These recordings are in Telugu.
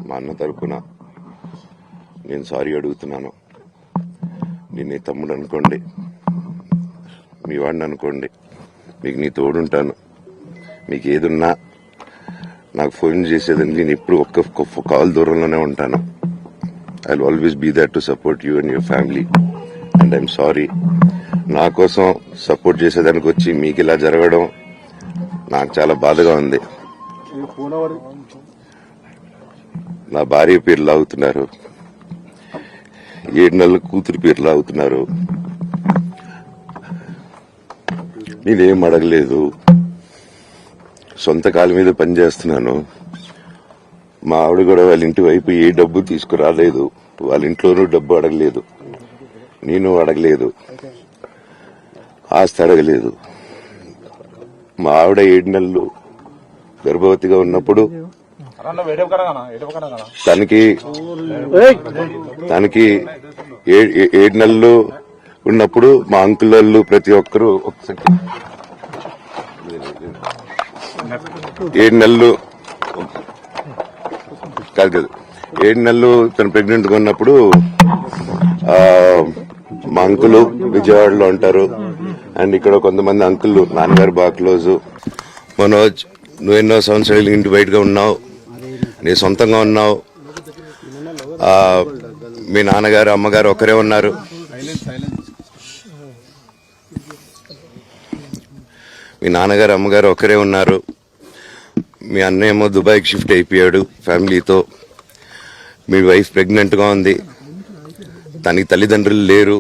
మా అన్న తరపున నేను సారీ అడుగుతున్నాను. నేను నీ తమ్ముడు అనుకోండి, మీ వాడిని అనుకోండి, మీకు నీ తోడుంటాను. మీకు ఏదున్నా నాకు ఫోన్ చేసేదండి. నేను ఎప్పుడు ఒక్క కాల్ దూరంలోనే ఉంటాను. I will always be there to support you and your family. And I'm sorry, నా కోసం సపోర్ట్ చేసేదానికి వచ్చి మీకు ఇలా జరగడం నాకు చాలా బాధగా ఉంది. నా భార్య పేరు లాగుతున్నారు, 7 నెలల కూతురు పేరు లాగుతున్నారు. నేనేం అడగలేదు, సొంత కాళ్ళ మీద పనిచేస్తున్నాను. మా ఆవిడ కూడా వాళ్ళ ఇంటి వైపు ఏ డబ్బు తీసుకురాలేదు, వాళ్ళ ఇంట్లోనూ డబ్బు అడగలేదు, నేను అడగలేదు, ఆస్తి అడగలేదు. మా ఆవిడ 7 నెలలు గర్భవతిగా ఉన్నప్పుడు తనకి 7 నెలలు ఉన్నప్పుడు మా అంకుల్ వాళ్ళు ప్రతి ఒక్కరూ 7 నెలలు కాదు 7 నెలలు తను ప్రెగ్నెంట్ గా ఉన్నప్పుడు మా అంకులు విజయవాడలో ఉంటారు. అండ్ ఇక్కడ కొంతమంది అంకుళ్ళు నాన్నగారు బాగా క్లోజు. మనోజ్, నువ్వు ఎన్నో సంవత్సరాలు ఇంటి బయటగా ఉన్నావు, నీ సొంతంగా ఉన్నావు. మీ నాన్నగారు అమ్మగారు ఒకరే ఉన్నారు. మీ నాన్నగారు అమ్మగారు ఒకరే ఉన్నారు. మీ అన్నయ్య ఏమో దుబాయ్కి షిఫ్ట్ అయిపోయాడు ఫ్యామిలీతో. మీ వైఫ్ ప్రెగ్నెంట్ గా ఉంది, తనకి తల్లిదండ్రులు లేరు.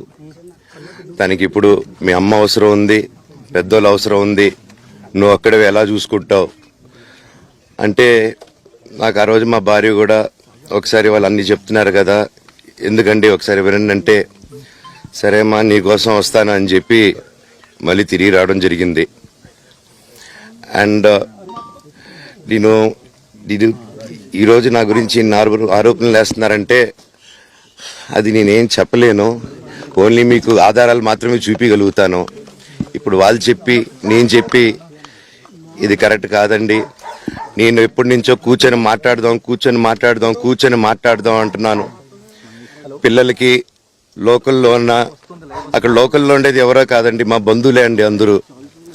తనకి ఇప్పుడు మీ అమ్మ అవసరం ఉంది, పెద్దోళ్ళ అవసరం ఉంది. నువ్వు అక్కడే ఎలా చూసుకుంటావు అంటే, నాకు ఆ రోజు మా భార్య కూడా ఒకసారి వాళ్ళు అన్ని చెప్తున్నారు కదా, ఎందుకంటే ఒకసారి వినండి అంటే, సరేమ్మా నీకోసం వస్తాను అని చెప్పి మళ్ళీ తిరిగి రావడం జరిగింది. అండ్ నేను ఈరోజు నా గురించి ఆరోపణలు వేస్తున్నారంటే అది నేనేం చెప్పలేను. ఓన్లీ మీకు ఆధారాలు మాత్రమే చూపించగలుగుతాను. ఇప్పుడు వాళ్ళు చెప్పి నేను చెప్పి ఇది కరెక్ట్ కాదండి, నేను ఎప్పటి నుంచో కూర్చొని మాట్లాడదాం అంటున్నాను. పిల్లలకి లోకల్లో ఉన్న, అక్కడ లోకల్లో ఉండేది ఎవరో కాదండి, మా బంధువులే అండి అందరూ.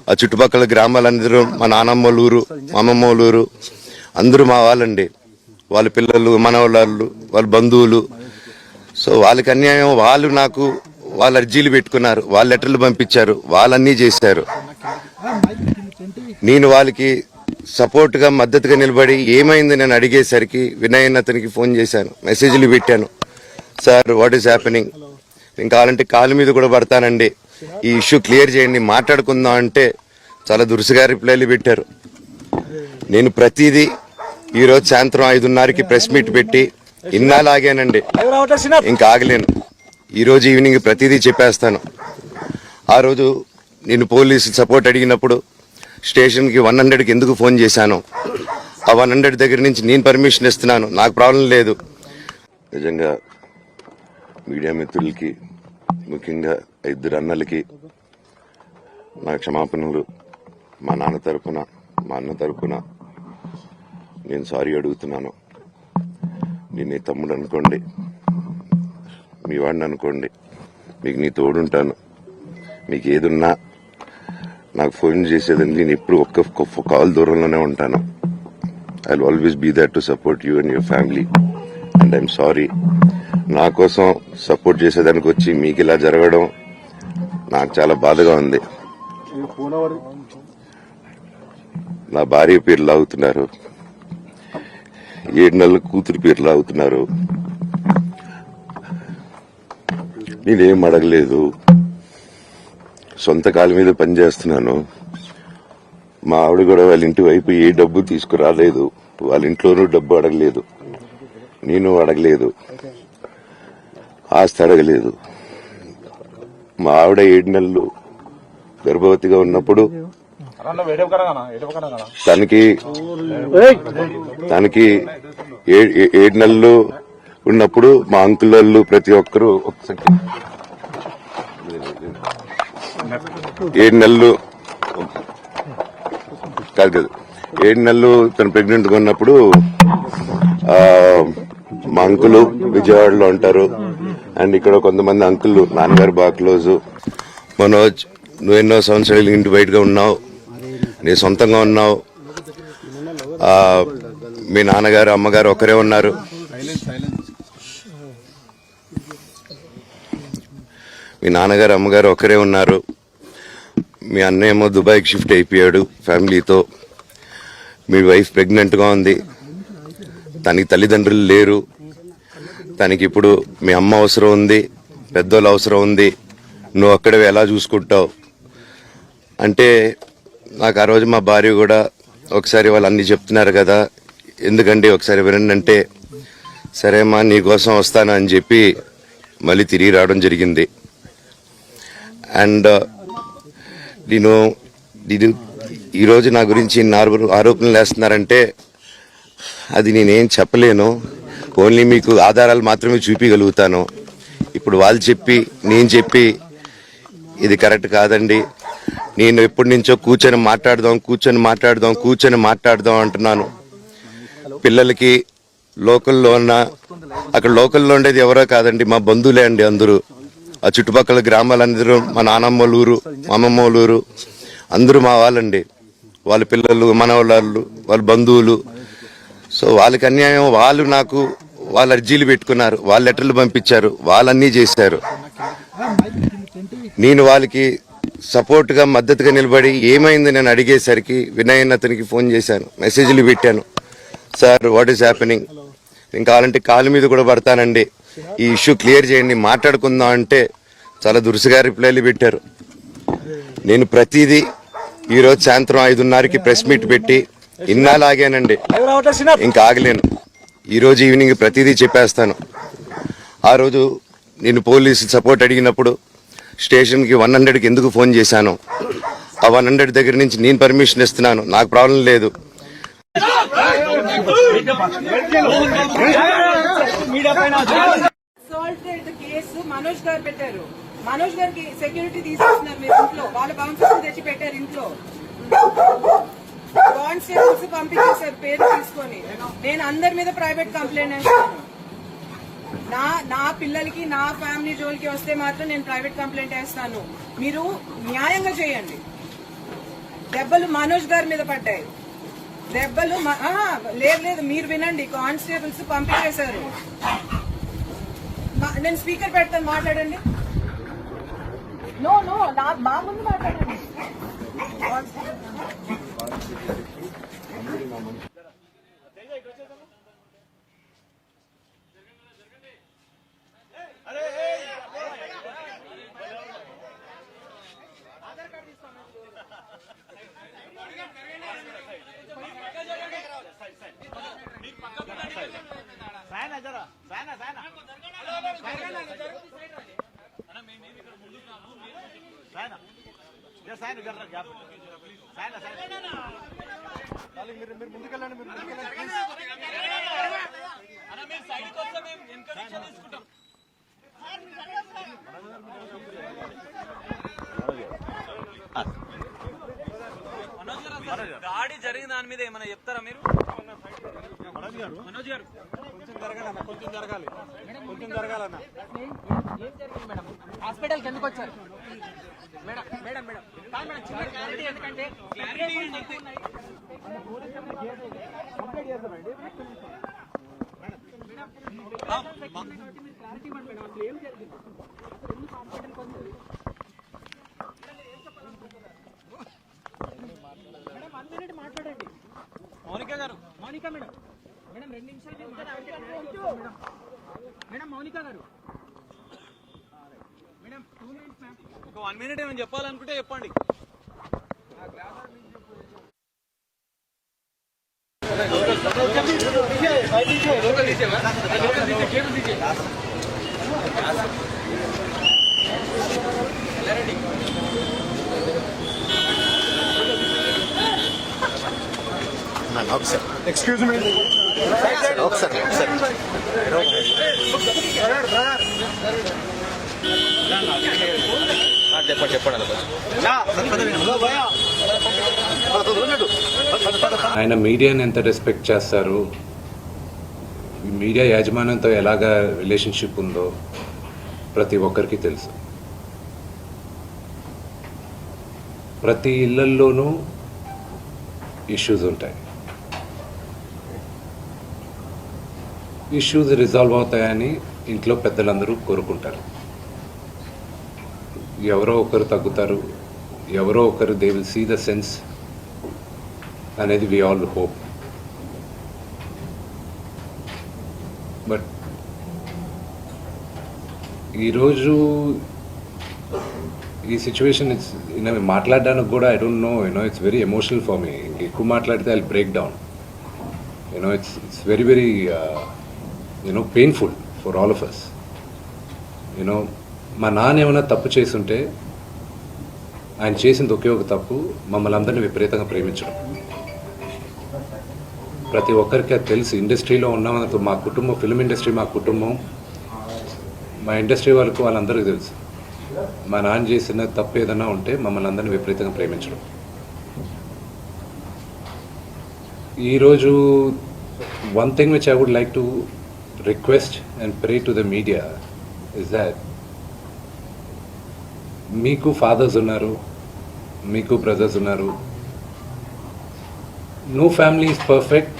ఆ చుట్టుపక్కల గ్రామాలందరూ మా నానమ్మ ఊరు, మా అమ్మమ్మ ఊరు అందరూ మా వాళ్ళండి. వాళ్ళ పిల్లలు, మనవాళ్ళు, వాళ్ళ బంధువులు. సో వాళ్ళకి అన్యాయం, వాళ్ళు నాకు వాళ్ళ అర్జీలు పెట్టుకున్నారు, వాళ్ళ లెటర్లు పంపించారు, వాళ్ళన్నీ చేశారు. నేను వాళ్ళకి సపోర్ట్ గా మద్దతుగా నిలబడి ఏమైంది నేను అడిగేసరికి వినయ్ అతనికి ఫోన్ చేశాను, మెసేజ్లు పెట్టాను. సార్ వాట్ ఈస్ హ్యాపెనింగ్, నేను కావాలంటే కాలు మీద కూడా పడతానండి, ఈ ఇష్యూ క్లియర్ చేయండి, మాట్లాడుకుందాం అంటే చాలా దురుసుగా రిప్లైలు పెట్టారు. నేను ప్రతిదీ ఈరోజు సాయంత్రం 5:30కి ప్రెస్ మీట్ పెట్టి ఇన్నాళ్ళు ఆగానండి, ఇంకా ఆగలేను. ఈరోజు ఈవినింగ్ ప్రతిదీ చెప్పేస్తాను. ఆ రోజు నేను పోలీసు సపోర్ట్ అడిగినప్పుడు స్టేషన్కి 100కి ఎందుకు ఫోన్ చేశాను, ఆ 100 దగ్గర నుంచి నేను పర్మిషన్ ఇస్తున్నాను, నాకు ప్రాబ్లం లేదు. నిజంగా మీడియా మిత్రులకి, ముఖ్యంగా 2 అన్నలకి నా క్షమాపణలు. మా నాన్న తరపున, మా అన్న తరపున నేను సారీ అడుగుతున్నాను. నేను నీ తమ్ముడు అనుకోండి, మీ వాడిని అనుకోండి, మీకు నీ తోడుంటాను. మీకు ఏదున్నా నాకు ఫోన్ చేసేదండి. నేను ఎప్పుడు ఒక్క కాల్ దూరంలోనే ఉంటాను. I will always be there to support you and your family. And I'm sorry, నా కోసం సపోర్ట్ చేసేదానికి వచ్చి మీకు ఇలా జరగడం నాకు చాలా బాధగా ఉంది. నా భార్య పేరు లాగుతున్నారు, 7 నెలల కూతురు పేరు లాగుతున్నారు. నేనేం అడగలేదు, సొంత కాళ్ళ మీద పనిచేస్తున్నాను. మా ఆవిడ కూడా వాళ్ళ ఇంటి వైపు ఏ డబ్బు తీసుకురాలేదు, వాళ్ళ ఇంట్లోనూ డబ్బు అడగలేదు, నేను అడగలేదు, ఆస్తి అడగలేదు. మా ఆవిడ 7 నెలలు గర్భవతిగా ఉన్నప్పుడు తనకి 7 నెలలు ఉన్నప్పుడు మా అంకుల్ వాళ్ళు ప్రతి ఒక్కరూ 7 నెలలు కాదు 7 నెలలు తను ప్రెగ్నెంట్ గా ఉన్నప్పుడు మా అంకులు విజయవాడలో ఉంటారు. అండ్ ఇక్కడ కొంతమంది అంకుల్ నాన్నగారు బాగా క్లోజు. మనోజ్, నువ్వు ఎన్నో సంవత్సరాలు ఇంటి బయటగా ఉన్నావు, నీ సొంతంగా ఉన్నావు. మీ నాన్నగారు అమ్మగారు ఒకరే ఉన్నారు. మీ నాన్నగారు అమ్మగారు ఒకరే ఉన్నారు. మీ అన్నయ్య ఏమో దుబాయ్కి షిఫ్ట్ అయిపోయాడు ఫ్యామిలీతో. మీ వైఫ్ ప్రెగ్నెంట్గా ఉంది. తనకి తల్లిదండ్రులు లేరు. తనకి ఇప్పుడు మీ అమ్మ అవసరం ఉంది, పెద్దోళ్ళు అవసరం ఉంది. నువ్వు అక్కడే ఎలా చూసుకుంటావు అంటే, నాకు ఆ రోజు మా భార్య కూడా ఒకసారి వాళ్ళు అన్ని చెప్తున్నారు కదా, ఎందుకండి ఒకసారి వినండి అంటే, సరేమ్మా నీకోసం వస్తాను అని చెప్పి మళ్ళీ తిరిగి రావడం జరిగింది. అండ్ నేను ఈరోజు నా గురించి ఆరోపణలు వేస్తున్నారంటే అది నేనేం చెప్పలేను. ఓన్లీ మీకు ఆధారాలు మాత్రమే చూపించగలుగుతాను. ఇప్పుడు వాళ్ళు చెప్పి నేను చెప్పి ఇది కరెక్ట్ కాదండి, నేను ఎప్పటి నుంచో కూర్చొని మాట్లాడదాం అంటున్నాను. పిల్లలకి లోకల్లో ఉన్న, అక్కడ లోకల్లో ఉండేది ఎవరో కాదండి, మా బంధువులే అండి అందరూ. ఆ చుట్టుపక్కల గ్రామాలందరూ మా నానమ్మోళ్ళ ఊరు, మా అమ్మమ్మోళ్ళ ఊరు, అందరూ మా వాళ్ళండి. వాళ్ళ పిల్లలు, మనవాళ్ళు, వాళ్ళ బంధువులు. సో వాళ్ళకి అన్యాయం, వాళ్ళు నాకు వాళ్ళ అర్జీలు పెట్టుకున్నారు, వాళ్ళ లెటర్లు పంపించారు, వాళ్ళన్నీ చేశారు. నేను వాళ్ళకి సపోర్ట్గా మద్దతుగా నిలబడి ఏమైంది నేను అడిగేసరికి వినయ్ అతనికి ఫోన్ చేశాను, మెసేజ్లు పెట్టాను. సార్ వాట్ ఈస్ హ్యాపెనింగ్, నేను కావాలంటే కాలు మీద కూడా పడతానండి, ఈ ఇష్యూ క్లియర్ చేయండి, మాట్లాడుకుందాం అంటే చాలా దురుసుగా రిప్లైలు పెట్టారు. నేను ప్రతిదీ ఈరోజు సాయంత్రం 5:30కి ప్రెస్ మీట్ పెట్టి ఇన్నాళ్ళు ఆగానండి, ఇంకా ఆగలేను. ఈరోజు ఈవినింగ్ ప్రతిదీ చెప్పేస్తాను. ఆ రోజు నేను పోలీసు సపోర్ట్ అడిగినప్పుడు స్టేషన్కి 100కి ఎందుకు ఫోన్ చేశాను, ఆ 100 దగ్గర నుంచి నేను పర్మిషన్ ఇస్తున్నాను, నాకు ప్రాబ్లం లేదు. మనోజ్ గారు పెట్టారు, మనోజ్ గారికి సెక్యూరిటీ తీసుకొస్తున్నారు మీరు ఇంట్లో, వాళ్ళ బౌన్సర్స్ తెచ్చి పెట్టారు ఇంట్లో, కానిస్టేబుల్స్ పంపించేశారు పేరు తీసుకొని. నేను అందరి మీద ప్రైవేట్ కంప్లైంట్ వేస్తాను. నా పిల్లలకి నా ఫ్యామిలీ జోలికి వస్తే మాత్రం నేను ప్రైవేట్ కంప్లైంట్ వేస్తాను. మీరు న్యాయంగా చేయండి. దెబ్బలు మనోజ్ గారి మీద పడ్డాయి, దెబ్బలు లేదు మీరు వినండి, కానిస్టేబుల్స్ పంపించేశారు. నేను స్పీకర్ పెడతాను, మాట్లాడండి. మా ముందు మాట్లాడండి. దాడి జరిగిన దాని మీద ఏమైనా చెప్తారా మీరు? మనోజ్ గారు కొంచెం జరగాలి. ఏం జరిగింది మేడం? హాస్పిటల్కి ఎందుకు వచ్చారు మేడం? మేడం మేడం కాదు మేడం, చిన్న క్లారిటీ, ఎందుకంటే క్లారిటీ మాట్లాడండి. మౌనిక మేడం 2 నిమిషాలు మేడం. మౌనిక గారు మేడం 2 మినిట్స్ మ్యామ్. ఒక 1 మినిట్ ఏమైనా చెప్పాలనుకుంటే చెప్పండి. Excuse me. ఒకసారి ఆయన మీడియాని ఎంత రెస్పెక్ట్ చేస్తారు, మీడియా యాజమాన్యంతో ఎలాగా రిలేషన్షిప్ ఉందో ప్రతి ఒక్కరికి తెలుసు. ప్రతి ఇళ్లల్లోనూ ఇష్యూస్ ఉంటాయి. ఇష్యూస్ రిజాల్వ్ అవుతాయని ఇంట్లో పెద్దలందరూ కోరుకుంటారు. ఎవరో ఒకరు తగ్గుతారు, ఎవరో ఒకరు they will see the sense అనేది వి ఆల్ హోప్. బట్ ఈరోజు ఈ సిచ్యువేషన్ మాట్లాడడానికి కూడా I don't know, it's very emotional for me. ఎక్కువ మాట్లాడితే I break down. It's very very painful for all of us. మా నాన్న ఏమైనా తప్పు చేస్తుంటే ఆయన చేసింది ఒకే ఒక తప్పు, మమ్మల్ని అందరినీ విపరీతంగా ప్రేమించడం. ప్రతి ఒక్కరికి అది తెలుసు. ఇండస్ట్రీలో ఉన్నామన్నప్పుడు మా కుటుంబం, ఫిల్మ్ ఇండస్ట్రీ మా కుటుంబం, మా ఇండస్ట్రీ వాళ్ళందరికీ తెలుసు. మా నాన్న చేసిన తప్పు ఏదైనా ఉంటే మమ్మల్ని అందరినీ విపరీతంగా ప్రేమించడం. ఈరోజు one thing which I would like to request and pray to the media is that మీకు ఫాదర్స్ ఉన్నారు, మీకు బ్రదర్స్ ఉన్నారు. No family is perfect.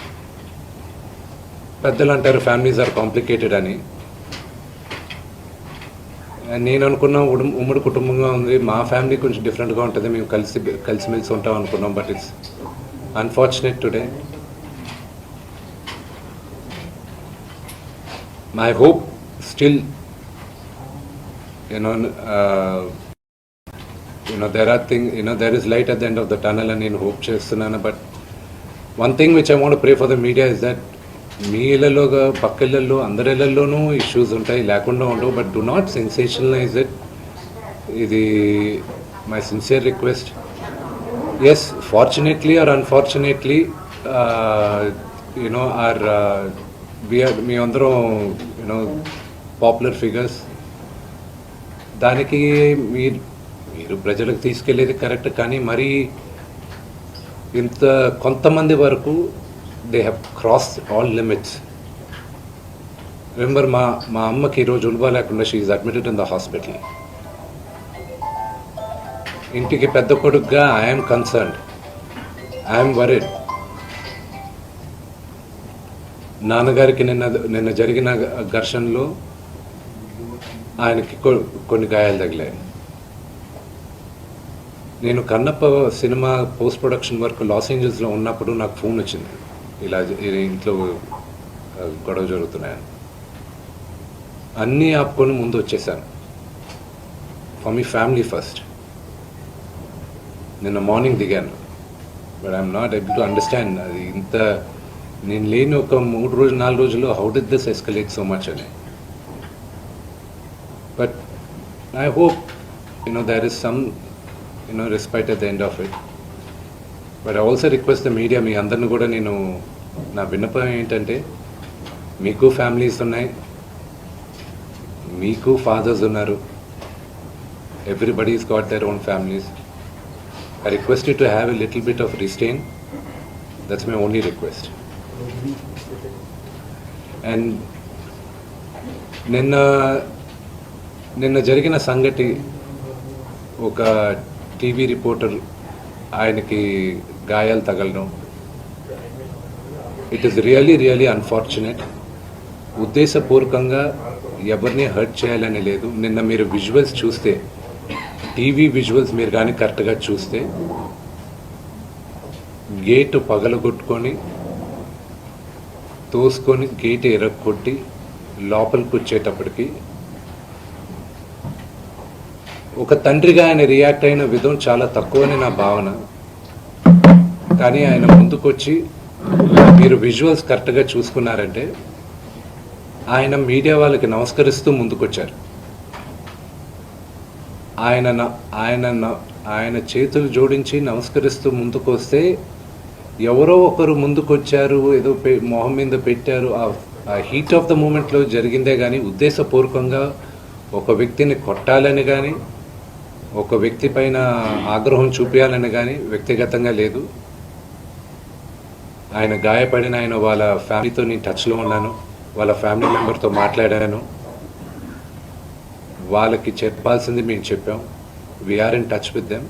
పెద్దలు అంటారు ఫ్యామిలీస్ ఆర్ కాంప్లికేటెడ్ అని. నేను అనుకున్నా ఉమ్మడి కుటుంబంగా ఉంది, మా ఫ్యామిలీ కొంచెం డిఫరెంట్గా ఉంటుంది, మేము కలిసిమెలిసి ఉంటాం అనుకున్నాం. But it's unfortunate today. My hope still there is light at the end of the tunnel అని నేను హోప్ చేస్తున్నాను. But one thing which I want pray for the media is that మీ ఇళ్లలోగా పక్క ఇళ్లలో అందరి ఇళ్లలోనూ ఇష్యూస్ ఉంటాయి, లేకుండా ఉండవు. But do not sensationalize it. ఇది my sincere request. Yes, fortunately or unfortunately మీ అందరం పాపులర్ ఫిగర్స్. దానికి మీరు ప్రజలకు తీసుకెళ్లేది కరెక్ట్, కానీ మరి ఇంత కొంతమంది వరకు they have crossed all limits. Remember, మా అమ్మకి ఈరోజు ఉల్బా లేకుండా she is admitted in the hospital. ఇంటికి పెద్ద కొడుకుగా ఐఎమ్ కన్సర్న్డ్, ఐఎమ్ వరీడ్. నాన్నగారికి నిన్న జరిగిన ఘర్షణలో ఆయనకి కొన్ని గాయాలు తగిలాయి. నేను కన్నప్ప సినిమా పోస్ట్ ప్రొడక్షన్ వర్క్ లాస్ ఏంజల్స్లో ఉన్నప్పుడు నాకు ఫోన్ వచ్చింది, ఇలా ఇంట్లో గొడవ జరుగుతున్నాయని. అన్నీ ఆపుకొని ముందు వచ్చేసాను. For me family first. నిన్న మార్నింగ్ దిగాను. But I'm not able to understand అది ఇంత నేను లేని ఒక 3-4 రోజుల్లో how did this escalate so much అని. But I hope there is some respite at the end of it. But I also request the media, మీ అందరిని కూడా నేను నా విన్నపం ఏంటంటే, మీకు ఫ్యామిలీస్ ఉన్నాయి, మీకు ఫాదర్స్ ఉన్నారు, everybody's got their own families. I request you to have a little bit of restraint. That's my only request. And నిన్న జరిగిన సంగతి, ఒక టీవీ రిపోర్టర్ ఆయనకి గాయాలు తగలడం, ఇట్ ఈస్ రియలీ అన్ఫార్చునేట్. ఉద్దేశపూర్వకంగా ఎవరిని హర్ట్ చేయాలని లేదు. నిన్న మీరు విజువల్స్ చూస్తే, టీవీ విజువల్స్ మీరు కానీ కరెక్ట్గా చూస్తే, గేటు పగలగొట్టుకొని తోసుకొని గేటు ఎరగొట్టి లోపలికి వచ్చేటప్పటికి ఒక తండ్రిగా ఆయన రియాక్ట్ అయిన విధం చాలా తక్కువని నా భావన. కానీ ఆయన ముందుకొచ్చి, మీరు విజువల్స్ కరెక్ట్గా చూసుకున్నారంటే, ఆయన మీడియా వాళ్ళకి నమస్కరిస్తూ ముందుకొచ్చారు. ఆయన చేతులు జోడించి నమస్కరిస్తూ ముందుకు వస్తే, ఎవరో ఒకరు ముందుకొచ్చారు, ఏదో మొహం మీద పెట్టారు. ఆ హీట్ ఆఫ్ ద మూమెంట్లో జరిగిందే కానీ ఉద్దేశపూర్వకంగా ఒక వ్యక్తిని కొట్టాలని కానీ, ఒక వ్యక్తి పైన ఆగ్రహం చూపించాలని కానీ వ్యక్తిగతంగా లేదు. ఆయన గాయపడిన వాళ్ళ ఫ్యామిలీతో నేను టచ్లో ఉన్నాను. వాళ్ళ ఫ్యామిలీ మెంబర్తో మాట్లాడాను. వాళ్ళకి చెప్పాల్సింది మేము చెప్పాం. We are in touch with them.